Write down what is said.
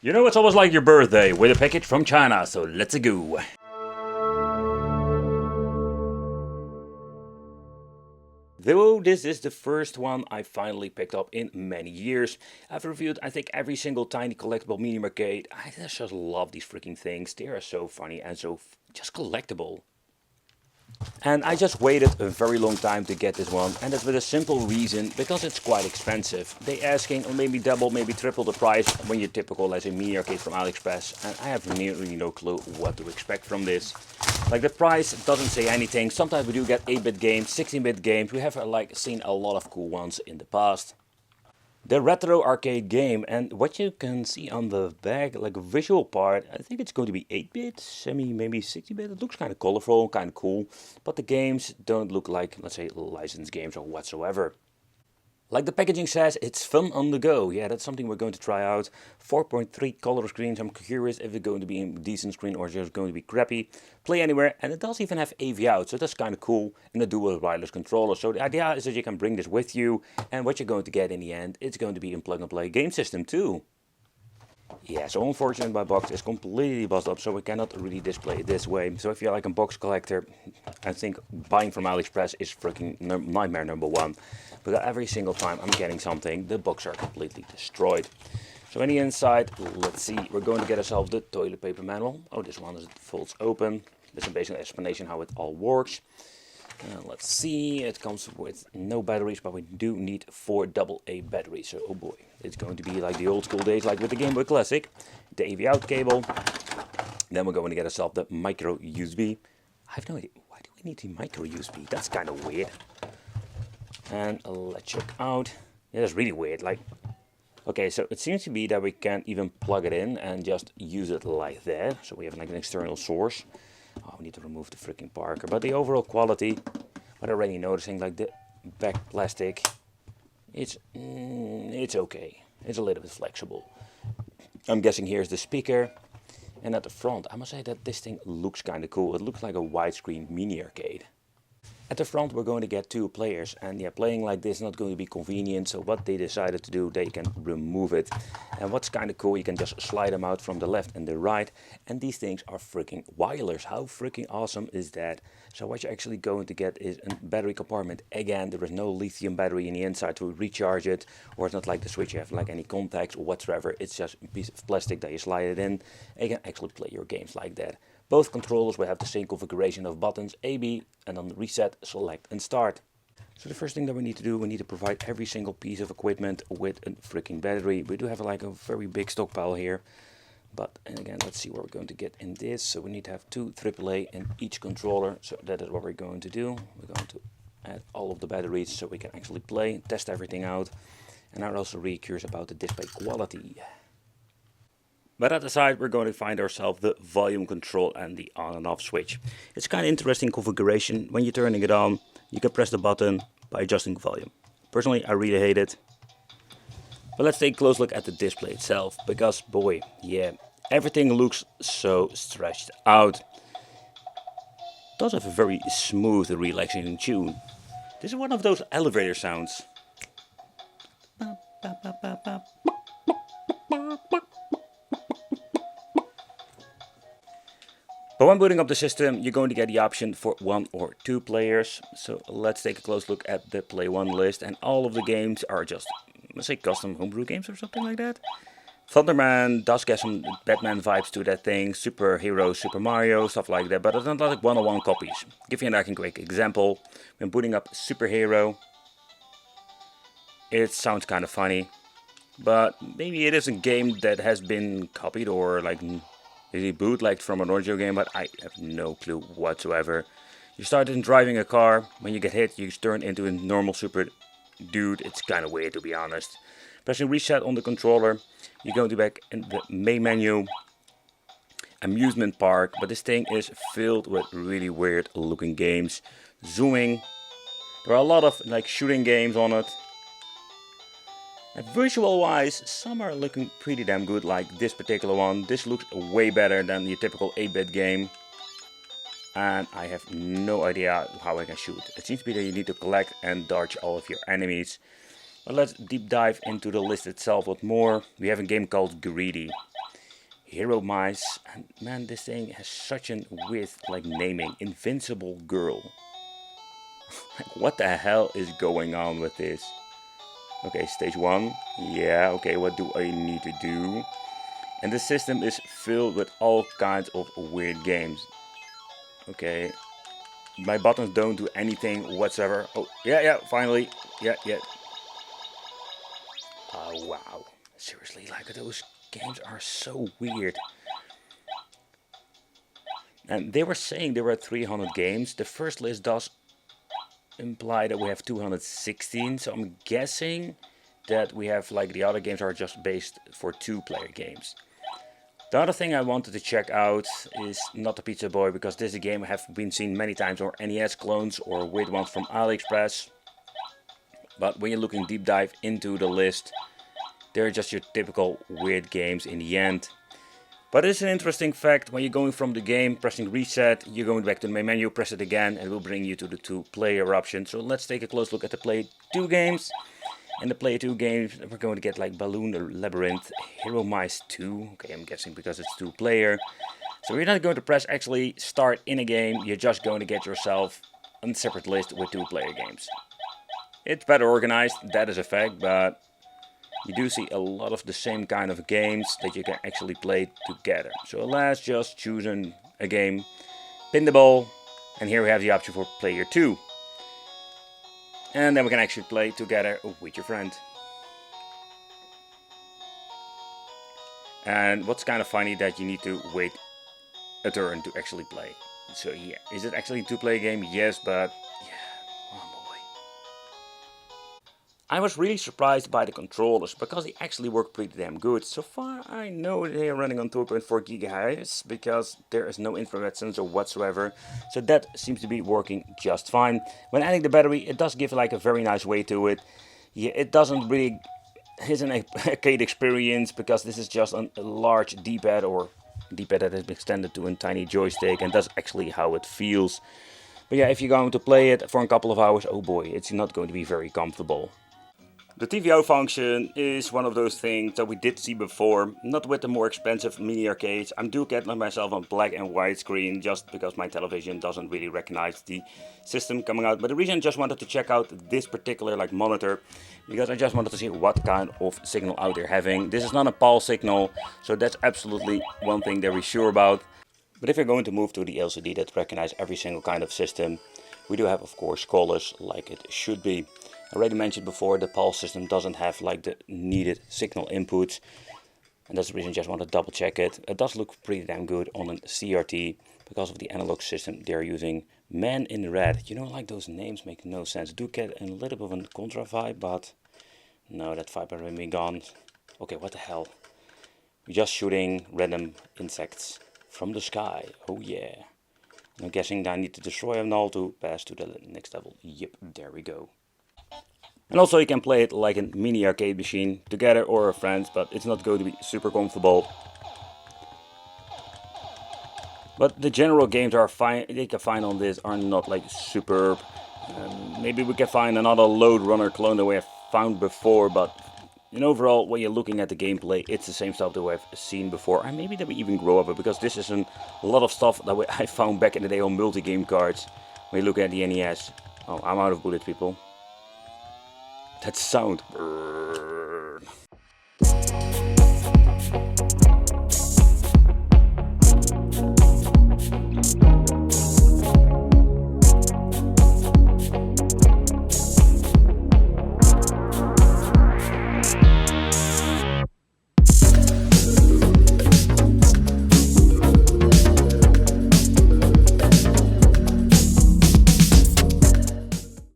You know, it's almost like your birthday with a package from China, so let's go. Though this is the first one I finally picked up in many years. I've reviewed I think every single tiny collectible mini arcade. I just love these freaking things. They are so funny and so just collectible. And I just waited a very long time to get this one, and that's with a simple reason, because it's quite expensive. They asking maybe double, maybe triple the price when you're typical, let's say, mini arcade from AliExpress, and I have really no clue what to expect from this. Like, the price doesn't say anything. Sometimes we do get 8-bit games, 16-bit games. We have like seen a lot of cool ones in the past. The retro arcade game, and what you can see on the back, like a visual part, I think it's going to be 8-bit, maybe 60-bit. It looks kind of colorful, kind of cool, but the games don't look like, let's say, licensed games or whatsoever. Like the packaging says, it's fun on the go. Yeah, that's something we're going to try out. 4.3 color screens. I'm curious if it's going to be a decent screen or just going to be crappy. Play anywhere, and it does even have AV out, so that's kind of cool. And a dual wireless controller. So the idea is that you can bring this with you, and what you're going to get in the end, it's going to be a plug-and-play game system too. Yeah, so unfortunately my box is completely buzzed up, so we cannot really display it this way. So if you're like a box collector, I think buying from AliExpress is freaking nightmare number one. Because every single time I'm getting something, the box are completely destroyed. So in the inside, let's see, we're going to get ourselves the toilet paper manual. Oh, this one folds open. There's a basic explanation how it all works. Let's see, it comes with no batteries, but we do need 4 AA batteries. So, oh boy, it's going to be like the old school days, like with the Game Boy Classic. The AV out cable. Then we're going to get ourselves the micro USB. I have no idea, why do we need the micro USB? That's kind of weird. And let's check out. Yeah, that's really weird. Like, okay, so it seems to be that we can't even plug it in and just use it like that. So we have like an external source. Oh, we need to remove the freaking Parker. But the overall quality, what I'm already noticing, like the back plastic, it's okay. It's a little bit flexible. I'm guessing here's the speaker. And at the front, I must say that this thing looks kind of cool. It looks like a widescreen mini arcade. At the front we're going to get 2 players, and yeah, playing like this is not going to be convenient, so what they decided to do, they can remove it. And what's kind of cool, you can just slide them out from the left and the right, and these things are freaking wireless. How freaking awesome is that? So what you're actually going to get is a battery compartment. Again, there is no lithium battery in the inside to recharge it, or it's not like the Switch, you have like any contacts or whatsoever. It's just a piece of plastic that you slide it in, and you can actually play your games like that. Both controllers will have the same configuration of buttons, A, B, and then reset, select and start. So the first thing that we need to do, we need to provide every single piece of equipment with a freaking battery. We do have like a very big stockpile here. But and again, let's see what we're going to get in this. So we need to have 2 AAA in each controller. So that is what we're going to do. We're going to add all of the batteries so we can actually play, test everything out. And I'm also really curious about the display quality. But at the side we're going to find ourselves the volume control and the on and off switch. It's kind of interesting configuration. When you're turning it on, you can press the button by adjusting volume. Personally, I really hate it. But let's take a close look at the display itself, because boy, yeah, everything looks so stretched out. It does have a very smooth, relaxing tune. This is one of those elevator sounds. But when booting up the system, you're going to get the option for 1 or 2 players. So let's take a close look at the Play 1 list. And all of the games are just, let's say, custom homebrew games or something like that. Thunderman does get some Batman vibes to that thing. Superhero, Super Mario, stuff like that. But it's not like one-on-one copies. Give you a quick example. When booting up Superhero, it sounds kind of funny. But maybe it is a game that has been copied or like really bootlegged from an original game, but I have no clue whatsoever. You start in driving a car, when you get hit you turn into a normal super dude. It's kind of weird, to be honest. Pressing reset on the controller, you go to back in the main menu, amusement park, but this thing is filled with really weird looking games. Zooming, there are a lot of like shooting games on it. And visual wise, some are looking pretty damn good, like this particular one. This looks way better than the typical 8-bit game. And I have no idea how I can shoot. It seems to be that you need to collect and dodge all of your enemies. But let's deep dive into the list itself with more. We have a game called Greedy. Hero Mice. And man, this thing has such a weird like naming. Invincible Girl. Like, what the hell is going on with this? Okay, stage 1. Yeah, okay, what do I need to do? And the system is filled with all kinds of weird games. Okay, my buttons don't do anything whatsoever. Oh, yeah, finally. Yeah. Oh, wow. Seriously, like, those games are so weird. And they were saying there were 300 games. The first list does imply that we have 216, so I'm guessing that we have, like, the other games are just based for 2-player games. The other thing I wanted to check out is not the Pizza Boy, because this is a game I have been seen many times, or NES clones or weird ones from AliExpress. But when you're looking deep dive into the list, they're just your typical weird games in the end. But it's an interesting fact, when you're going from the game, pressing reset, you're going back to the main menu, press it again, and it will bring you to the 2-player option. So let's take a close look at the Play 2 games. In the Play 2 games, we're going to get like Balloon Labyrinth, Hero Mice 2, okay, I'm guessing because it's 2-player. So you're not going to press actually start in a game, you're just going to get yourself a separate list with 2-player games. It's better organized, that is a fact, but you do see a lot of the same kind of games that you can actually play together. So let's just choose a game, pin the ball, and here we have the option for player 2. And then we can actually play together with your friend. And what's kind of funny that you need to wait a turn to actually play. So yeah, is it actually a 2-player game? Yes, but yeah, oh boy. I was really surprised by the controllers because they actually work pretty damn good. So far I know they are running on 2.4 GHz because there is no infrared sensor whatsoever. So that seems to be working just fine. When adding the battery, it does give like a very nice weight to it. Yeah, it doesn't really is an arcade experience because this is just a large D-pad or D-pad that has been extended to a tiny joystick, and that's actually how it feels. But yeah, if you're going to play it for a couple of hours, oh boy, it's not going to be very comfortable. The TVO function is one of those things that we did see before, not with the more expensive mini arcades. I do get myself on black and white screen just because my television doesn't really recognize the system coming out. But the reason I just wanted to check out this particular like monitor, because I just wanted to see what kind of signal out they're having. This is not a PAL signal, so that's absolutely one thing that we're sure about. But if you're going to move to the LCD that recognizes every single kind of system, we do have of course colors like it should be. I already mentioned before, the PAL system doesn't have like the needed signal inputs, and that's the reason I just want to double check it. It does look pretty damn good on a CRT because of the analog system they're using. Man in Red, you know, like those names make no sense. Do get a little bit of a Contra vibe, but no, that vibe already been gone. Okay, what the hell? We're just shooting random insects from the sky. Oh yeah. I'm guessing I need to destroy them all to pass to the next level. Yep, there we go. And also you can play it like a mini arcade machine together or with friends, but it's not going to be super comfortable. But the general games are fine. They can find on this are not like superb. Maybe we can find another Load Runner clone that we have found before, but in overall, when you're looking at the gameplay, it's the same stuff that we have seen before, and maybe that we even grow up with, because this is a lot of stuff that I found back in the day on multi-game cards. When you look at the NES, oh, I'm out of bullets, people. That sound.